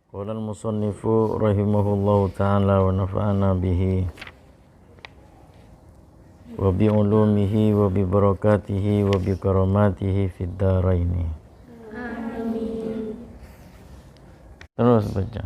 Qala al-musannifu rahimahullahu ta'ala wa nafa'ana bihi wa bi ulumihi wa bi barakatihi wa bi karamatihi fid dharaini. Amin. Terus baca.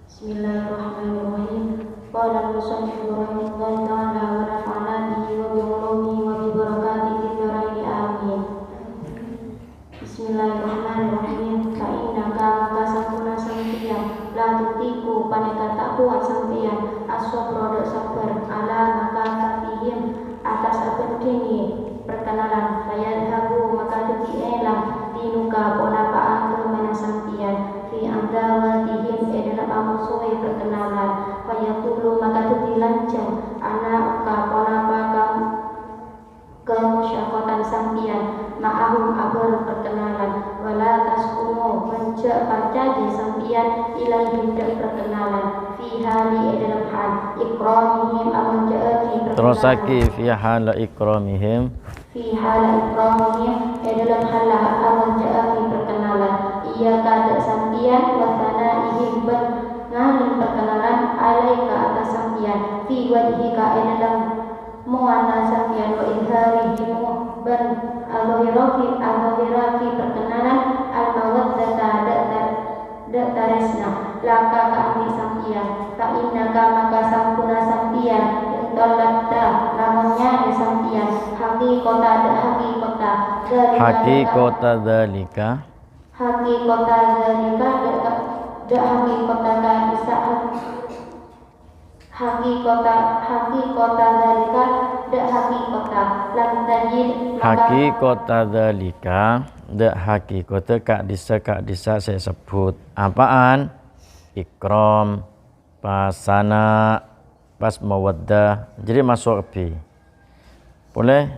Bismillahirrahmanirrahim. Qala al-musannifu rahimahullahu ta'ala wa nafa'ana bihi wa bi ulumihi wa bi barakatihi fid dharaini. Amin. Bismillahirrahmanirrahim. Fa'innaka maka sampuna sampian la tutiku paneka tak kuat sampian aswab sabar ala maka fatihim atas apa dini perkenalan fayadhabu maka demi elang dinuka ponapa agama sampian fi amdawatihim dalam amusuhi perkenalan fayatulu maka demi lancang anak ka ponapa kemusyakotan sampian ma'ahum abal perkenalan wala taskunu mencak parcadi sampian ilaihim dan perkenalan fi hali dalam hal ikramihim amun ja'ati perkenalan Terus lagi fi hal ikramihim dalam hal amun ja'ati perkenalan ia kada sampian wasanaihim ngalim perkenalan alaika atas sampian fi wajhika dalam mu'ana sampian wa idharihimu ban al-zahiraki perkenalan al-mawaddata dataresna laka kami sampian ka innaka maka sampuna sampian intolata namanya sampian hakikota dalika hakikota kak disa saya sebut apaan ikram pasana pas mawaddah jadi masuk bi boleh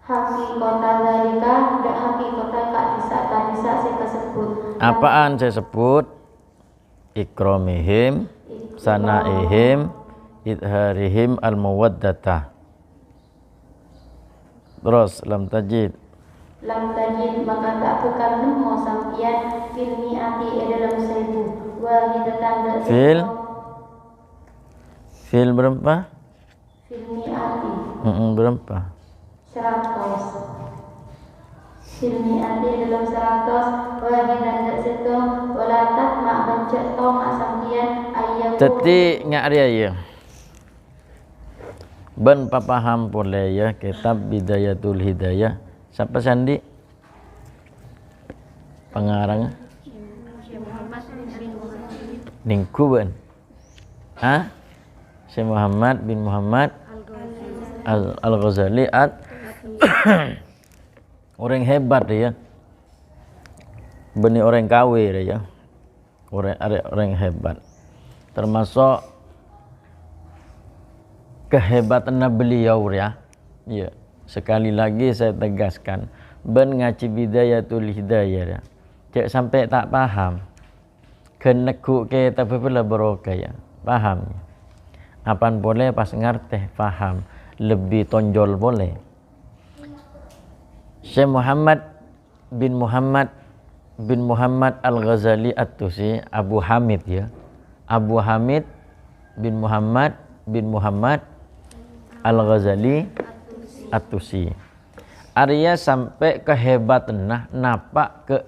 hakikota dalika hakikota kak disa saya sebut apaan saya sebut ikramihim sanaihim idharihim al-mawaddata. Terus lam tajid maka tak akan nemu sampian fil mi'ati dalam 1000 wahidatan fil berapa? Fil mi'ati berapa? 100 fil mi'ati dalam 100 wahidatan situ wala tatma bancet tong sampian ayat jadi ngari ya ben papaham boleh ya kitab Bidayatul Hidayah siapa sandi pengarang Ningku ben Syekh Muhammad bin Muhammad Al-Ghazali orang hebat ya benih orang kawir ya orang hebat termasuk kehebatan beliau ya. Ya, sekali lagi saya tegaskan, ben ngaji Bidayatul Hidayah ya. Cek sampai tak paham. Kenekuk ke tapi pula barokah ya. Paham. Apaan boleh pas ngerti paham, lebih tonjol boleh. Syekh Muhammad bin Muhammad Al-Ghazali At-Tusi, Abu Hamid ya. Abu Hamid bin Muhammad Al-Ghazali At-Tusi. Arya sampai kehebatan napak ke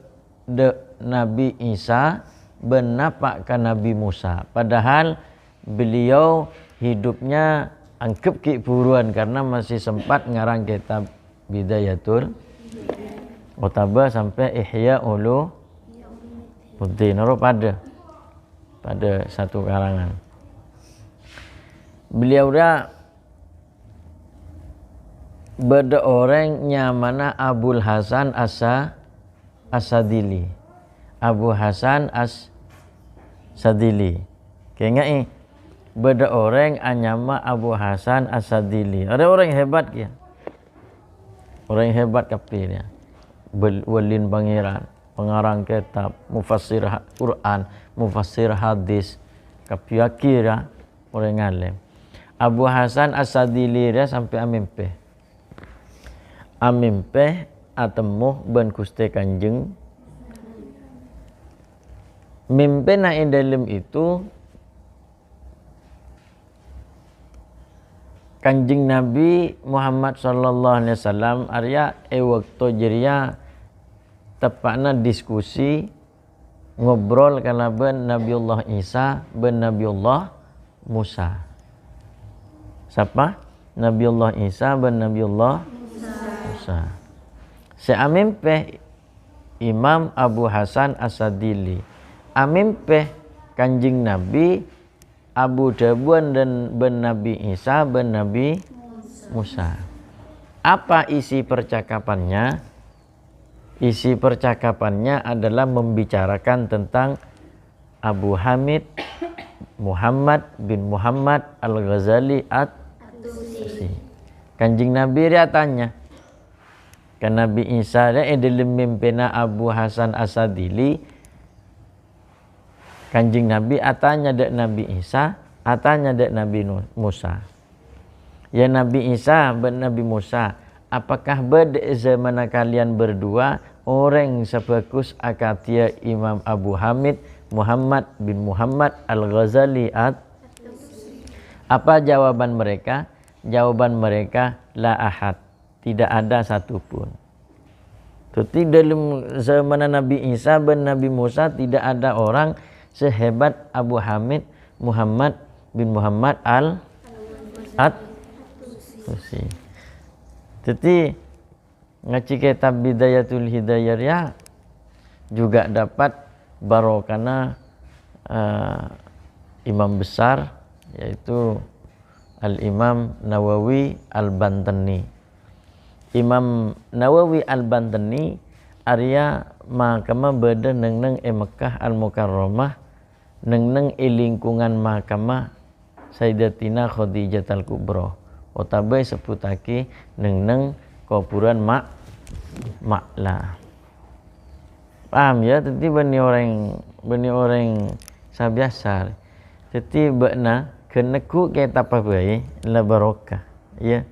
Nabi Isa benapak ke Nabi Musa. Padahal beliau hidupnya angkep ki buruan karena masih sempat ngarang kitab Bidayatul Otaba sampai Ihya Ulumuddin pada satu karangan. Beliau dah beda orang nyamana Abul Hasan As-Sadili. Abu Hasan As-Sadili. Kayaknya beda orang anyama Abu Hasan As-Sadili. Ada orang hebat ya. Orang hebat kapirnya. Walin pangeran, pengarang kitab, mufassir Quran, mufassir hadis, kapiakira orang alim. Abu Hasan As-Sadili dia sampai amimpe atemu ben Gusti Kanjeng mimpin dalam itu Kanjeng Nabi Muhammad sallallahu alaihi wasallam arya waktu jeria tepatna diskusi ngobrol kalaban Nabiullah Isa ben Nabiullah Musa. Siapa? Nabiullah Isa ben Nabiullah Musa. Seamimpe Imam Abu Hasan As-Sadili. Amimpe Kanjeng Nabi Abu Dabuan dan ben Nabi Isa ben Nabi Musa. Apa isi percakapannya? Isi percakapannya adalah membicarakan tentang Abu Hamid Muhammad bin Muhammad Al-Ghazali At-Tusi. Kanjeng Nabi dia tanya ke Nabi Isa dia dalam mimpina Abu Hasan As-Sadili. Kanjeng Nabi atanya dek Nabi Isa, atanya dek Nabi Musa. Ya Nabi Isa ben Nabi Musa, apakah beda zaman kalian berdua orang sebagus akatia Imam Abu Hamid Muhammad bin Muhammad Al-Ghazali Apa jawaban mereka? Jawaban mereka la ahad, tidak ada satupun. Jadi dalam zaman Nabi Isa ben Nabi Musa tidak ada orang sehebat Abu Hamid Muhammad bin Muhammad At-Tusi. Jadi ngaji kitab Bidayatul Hidayah ya juga dapat barokana imam besar yaitu Al-Imam Nawawi Al-Bantani. Imam Nawawi Al-Bantani arya mahkamah beda neng Mekah Al-Mukarramah neng lingkungan mahkamah Sayyidatina Khadijah Al-Kubra. Otabai seputaki neng kuburan maklah. Paham ya? Jadi bani orang sabiasa. Jadi bakna keneku kitab apa bae la barokah. Ya.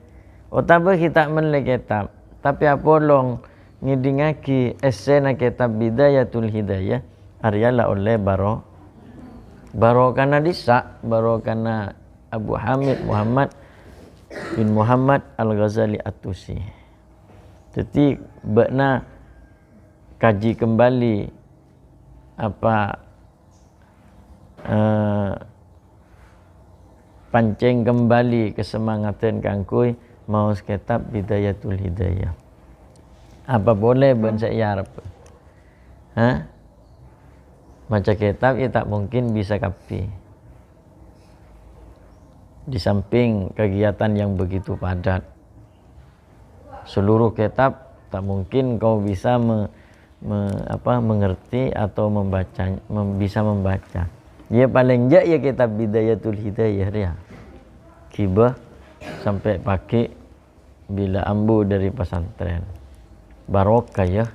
Otabai kita menle kitab. Tapi apolong ngidingaki esena kitab Bidayatul Hidayah aryalah oleh barokana disa barokana Abu Hamid Muhammad bin Muhammad Al-Ghazali At-Tusi. Jadi bakna kaji kembali apa pancing kembali kesemangatan kangkui mau kitab Bidayatul Hidayah. Apa boleh ben saya harap? Baca kitab ya tak mungkin bisa kapi. Di samping kegiatan yang begitu padat, seluruh kitab tak mungkin kau bisa mengerti atau bisa membaca. Ya paling enggak ya kitab Bidayatul Hidayah ya. Kibah sampai pakai bila ambu dari pesantren. Barokah ya.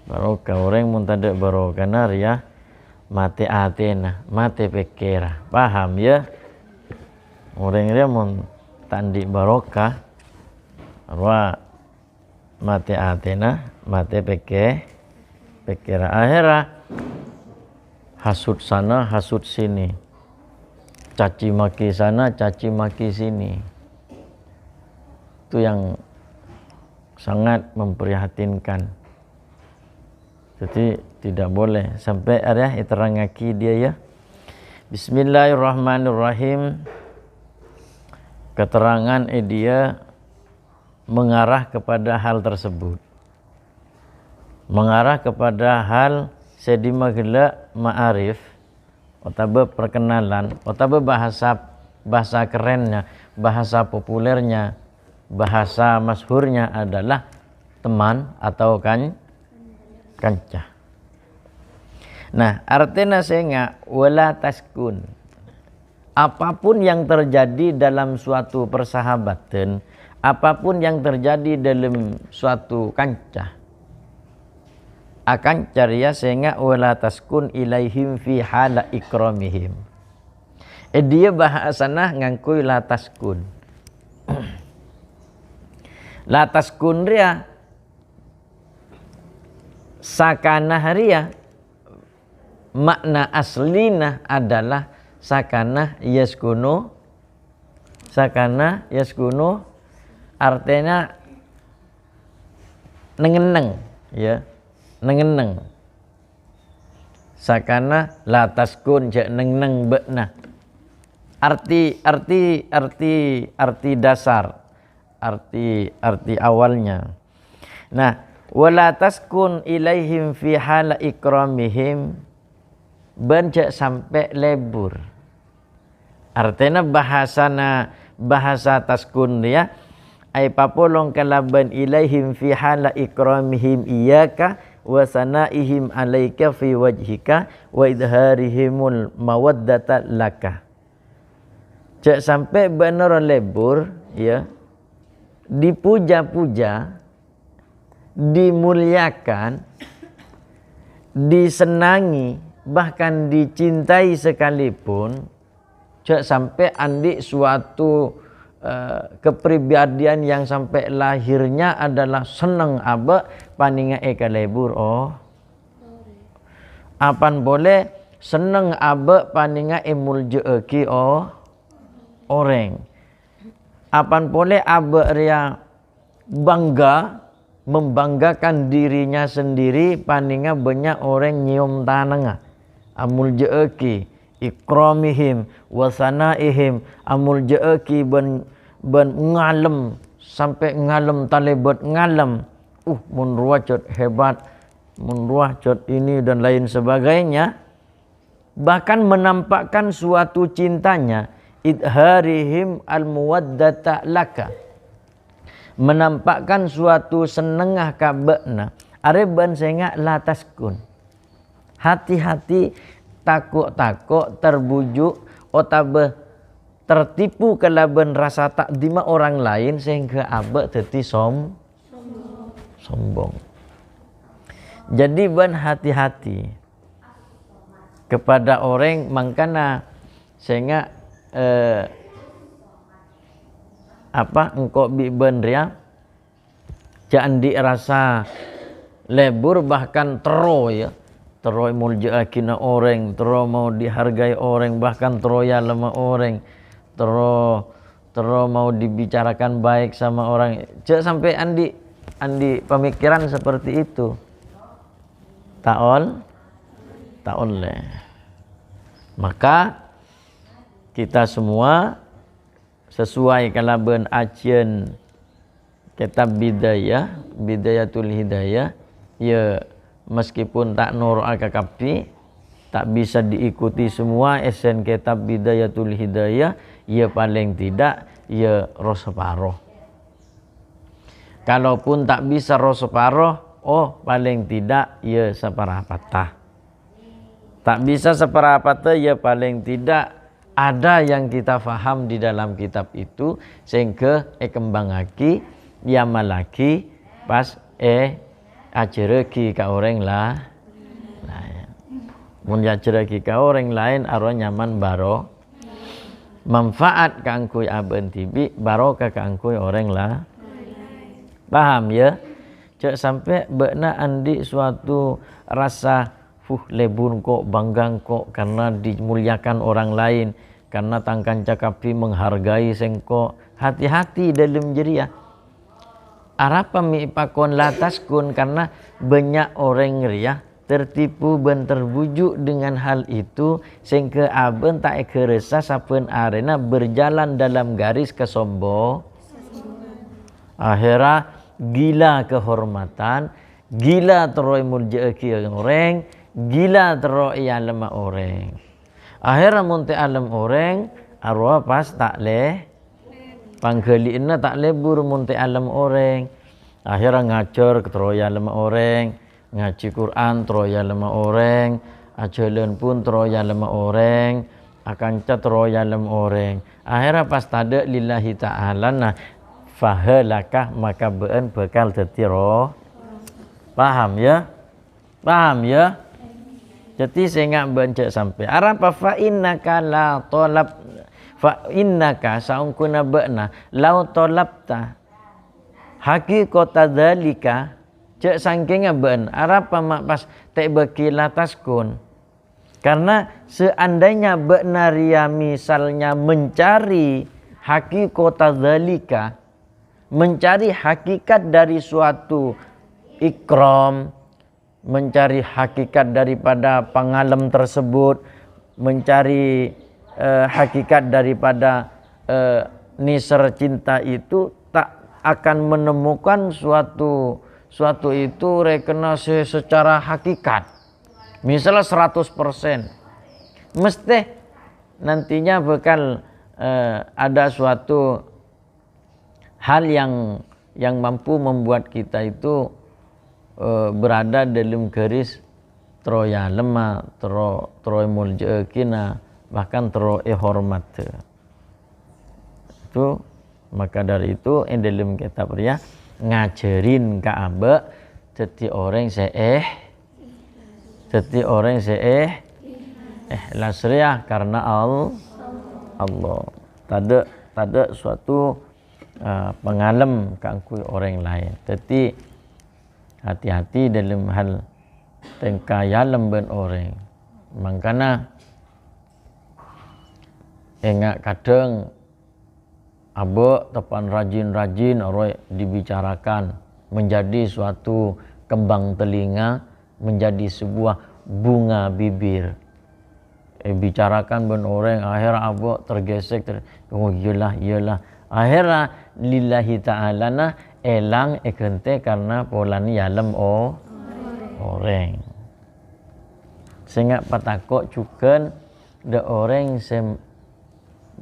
Barokah orang mun tada barokah ya mate atena, mate pekera. Paham ya? Orang dia mun tandi barokah arwa mate atena, mate pekera. Akhirnya hasud sana, hasud sini. Caci maki sana, caci maki sini. Itu yang sangat memprihatinkan. Jadi tidak boleh sampai ada terangaki dia ya. Bismillahirrahmanirrahim. Keterangan dia mengarah kepada hal tersebut. Mengarah kepada hal sedimagela ma'arif atau perkenalan atau bahasa kerennya, bahasa populernya, bahasa masyhurnya adalah teman atau kancah. Nah, artinya sehingga wala taskun. Apapun yang terjadi dalam suatu persahabatan, apapun yang terjadi dalam suatu kancah, akan cariya sehingga wala taskun ilaihim fi hala ikramihim. Dia bahasana ngangkui la taskun. La taskun ria sakana haria makna aslina adalah sakana yaskunu. Sakana yaskunu artinya nengeneng, ya, nengeneng. Sakana la taskun je nengeneng bekna. Arti dasar, arti awalnya. Nah, wala taskun ilaihim fi hala ikramihim, bencak sampai lebur. Artinya bahasa taskun dia ai papolong kalaban ilaihim fi hala ikramihim iyyaka wa sanaihim alaika fi wajhika wa idharihimul mawaddata laka. Cak sampai benar lebur, ya, dipuja-puja, dimuliakan, disenangi, bahkan dicintai sekalipun, cak sampai andi suatu kepribadian yang sampai lahirnya adalah senang aba paninga eka lebur. Oh, apan boleh senang aba paninga emul jeeki. Oh, orang apan boleh aba ria bangga, membanggakan dirinya sendiri paninga banyak orang nyium tananga amul jeeki ikramihim wasanaihim amul jeeki ben ngalem sampai ngalem talebot ngalem mun ruwacot hebat, mun ruwacot ini dan lain sebagainya, bahkan menampakkan suatu cintanya, idharihim al-muwaddata laka, menampakkan suatu senengah kabekna. Areban sehingga la taskun, hati-hati, takut terbujuk otabe tertipu kelaban rasa takdima orang lain sehingga abe teti sombong. Jadi ban hati-hati kepada orang mangkana sehingga engkau bi ben ria jangan dirasa lebur bahkan teroy, ya. Teroy muljaakina orang, teroy mau dihargai orang, bahkan teroya lemah orang, teroy mau dibicarakan baik sama orang. Cek sampai andi pemikiran seperti itu. Tak oleh. Maka kita semua sesuai kalaban acian kitab Bidayatul Hidayah, ya meskipun tak nur al-kakapi, tak bisa diikuti semua esen kitab Bidayatul Hidayah, ya paling tidak ya roseparoh. Kalaupun tak bisa roseparoh, paling tidak ya seperapatah. Tak bisa seperapatah, ya paling tidak ada yang kita faham di dalam kitab itu sehingga kembangaki ya malaki pas acereki ka orang lah. Mun acereki ka orang lain aro nyaman baro. Manfaat ka angkui aben tibi barokah ka angkui orang lah. Paham ya? Cek sampai bekna andi suatu rasa lebur kok, bangga kok karena dimuliakan orang lain, karena tangkan cakapi menghargai sengko. Hati-hati dalam jeria. Arapa mi pakon lataskun, karena banyak orang ria tertipu dan terbujuk dengan hal itu sehingga aben tak keresa saben arena berjalan dalam garis kesombong. Akhirnya gila kehormatan, gila teroy muljaeki orang, gila teroy alam orang. Akhirnya munte alam orang arwah pas tak leh panggeliinna tak lebur munte alam orang. Akhirnya ngajar teroy alam orang, ngaji Quran teroy alam orang, ajalan pun teroy alam orang, akan teroy alam orang. Akhirnya pas tada lillahi ta'ala nah fahalakah maka beun bekal tetiro. Paham ya? Paham ya? Jadi sehingga bencak sampai arapa fa innaka la talab fa innaka saungkuna be'na lau talabta haqiqata dzalika cek sangkinga beun arapa mak pas tak beki lataskun Karena seandainya benaria misalnya mencari hakikata dzalika, mencari hakikat dari suatu ikram, mencari hakikat daripada pengalam tersebut, mencari hakikat daripada nisar cinta itu, tak akan menemukan suatu itu rekenasi secara hakikat. Misalnya 100%, mesti nantinya bakal ada suatu hal yang mampu membuat kita itu berada dalam garis troya lemah, troy mulja kina, bahkan troy hormat. Itu maka dari itu dalam kitab ya ngajarin ka abe jadi orang ikhlas ya karena Allah. Tada suatu pengalem kangkui orang lain. Jadi hati-hati dalam hal tengkayalem ben orang. Makanya enggak kadang abe tepan rajin-rajin orang dibicarakan menjadi suatu kembang telinga, menjadi sebuah bunga bibir. Bicarakan ben orang akhirnya abe tergesek oh iyalah akhirnya lillahi ta'ala na elang ekente karena polani yalem orang. Sehingga patakok cuken de orang sem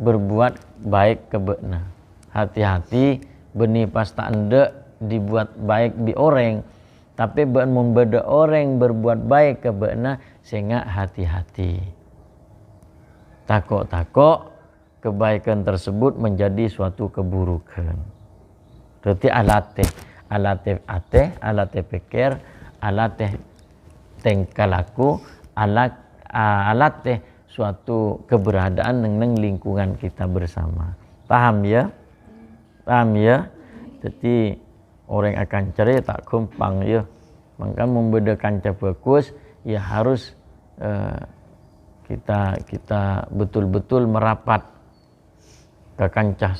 berbuat baik ke bekna. Hati-hati beni pas tak ende dibuat baik di orang, tapi ben membeda orang berbuat baik ke bekna, sehingga hati-hati. Takok kebaikan tersebut menjadi suatu keburukan. Berarti alate pikir, alate tengkalaku, alate suatu keberadaan neng lingkungan kita bersama. Paham ya? Jadi orang akan cari tak gampang ya. Maka membedakan bagus ya harus kita betul-betul merapat ke kancah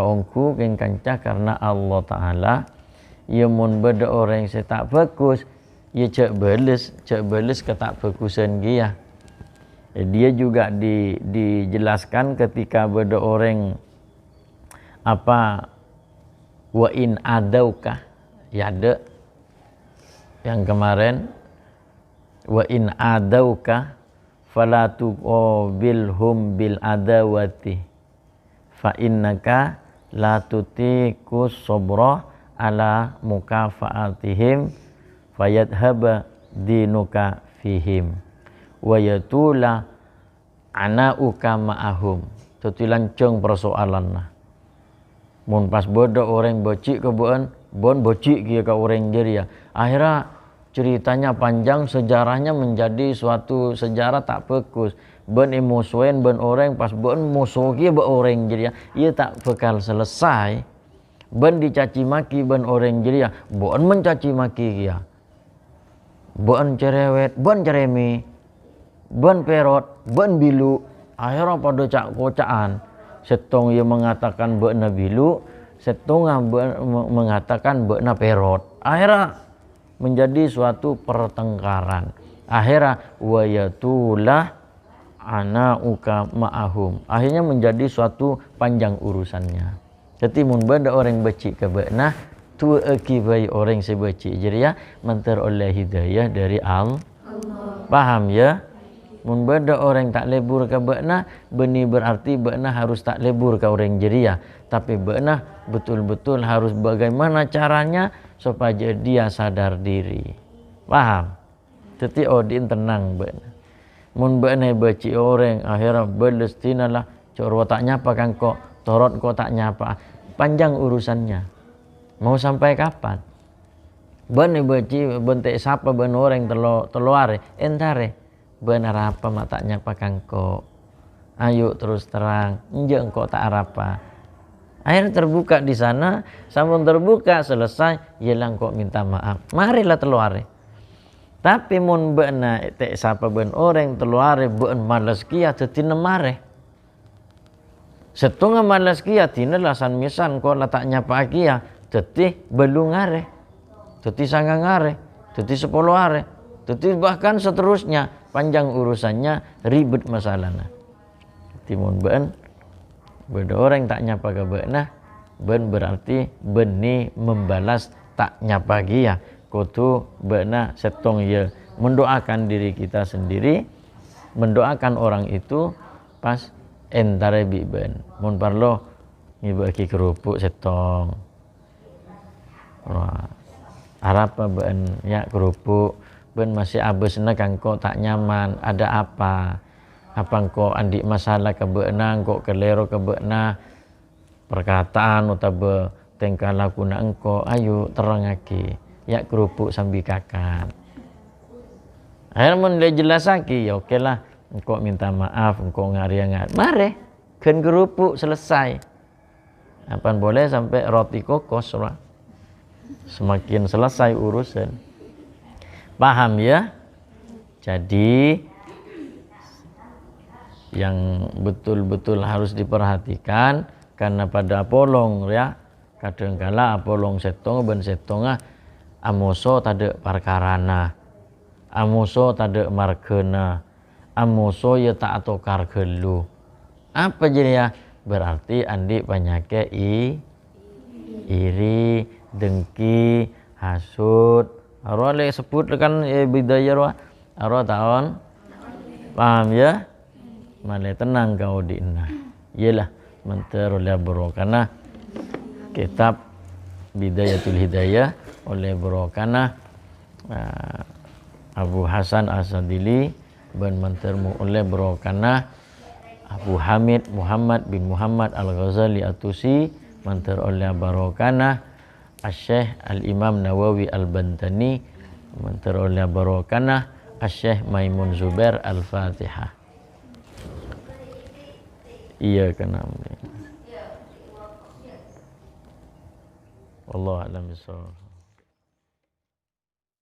ongku ke kancah karena Allah Ta'ala ia mun beda orang yang tak bagus ia cek beles ke tak bagusan dia. Dia juga dijelaskan ketika beda orang apa wa in adauka ya ada yang kemarin wa in adauka fala tuqabilhum bil adawati fa innaka la tutiqus sabra ala mukafaatihim fayadhaba dinuka fihim wa yatula anauka ma'ahum. Itu lancung persoalan. Mun pas bodoh orang bocik ke bon bocik kia ke orang jeria. Akhirnya ceritanya panjang, sejarahnya menjadi suatu sejarah tak bagus. Ben emosuen ben orang pas ben musuh kia be orang jeria. Ia tak bakal selesai. Ben dicaci maki ben orang jeria. Ben mencaci maki kia. Ben cerewet, ben ceremi, ben perot, ben bilu. Akhirnya pada cak kocaan. Setong ia mengatakan bekna bilu, setong mengatakan bekna perot. Akhirnya menjadi suatu pertengkaran. Akhirnya wayatulah anauka ma'ahum. Akhirnya menjadi suatu panjang urusannya. Jadi mun benda orang becik ke bekna, tu akibai orang sebecik. Jadi ya menteroleh hidayah dari Allah. Paham ya? Mun beda orang tak lebur ke bekna, beni berarti bekna harus tak lebur ke orang jeria. Tapi bekna betul-betul harus bagaimana caranya supaya dia sadar diri. Paham? Jadi odin tenang bekna. Mun bekna beci orang akhirnya belestina lah. Coro tak nyapa kan kok, torot kok tak nyapa. Panjang urusannya. Mau sampai kapan? Beni beci bentek sapa ben orang teluare entare. Benar apa matanya pakang kok. Ayo terus terang, enje engkau tak apa. Akhirnya terbuka di sana, sampun terbuka selesai, yelang kok minta maaf. Marilah teluare. Tapi mun beuna te sapa ben orang teluare beun malas kia tetina mare. Setengah malas kia tina lasan misan ko letak nyapa kia teti belum ngare. Teti sangga ngare, teti 10 are, teti bahkan seterusnya panjang urusannya ribet masalahnya. Timun beun beda orang tak nyapa ke beunah ben berarti beni membalas tak nyapa kia. Kutu beuna setong ye mendoakan diri kita sendiri, mendoakan orang itu pas entare biben. Mun parlo ngibaki kerupuk setong. Wah, harapa ben ya kerupuk ben masih abesna kangko tak nyaman, ada apa? Apa engko andik masalah ke beuna, engko kelero ke beuna perkataan utawa tingkah lakuna engko, ayo terangake. Ya kerupuk sambil kakan. Akhirnya mun dia jelasaki, ya oke lah. Engkau minta maaf, engkau ngari-ngari. Mare, kan kerupuk selesai. Apaan boleh sampai roti kokos lah. Semakin selesai urusan. Paham ya? Jadi yang betul-betul harus diperhatikan karena pada polong ya. Kadangkala apolong setong ben setongah amoso tade parkarana, amoso tade margena, amoso ya tak atokar gelu. Apa jadi ya? Berarti andi penyakit iri, dengki, hasud. Arwah le sebut kan bidaya arwah tahun. Paham ya? Male tenang kau diinna. Iyalah menteroleh bro karena kitab Bidayatul Hidayah oleh Brokana Abu Hasan As-Sadili ben mentermu oleh Brokana Abu Hamid Muhammad bin Muhammad Al-Ghazali At-Tusi menter oleh Barokana Asy-Syaikh Al-Imam Nawawi Al-Bantani menter oleh Barokana Asy-Syaikh Maimun Zubair Al-Fatihah. Iya kenam. Wallahu a'lam bishawab.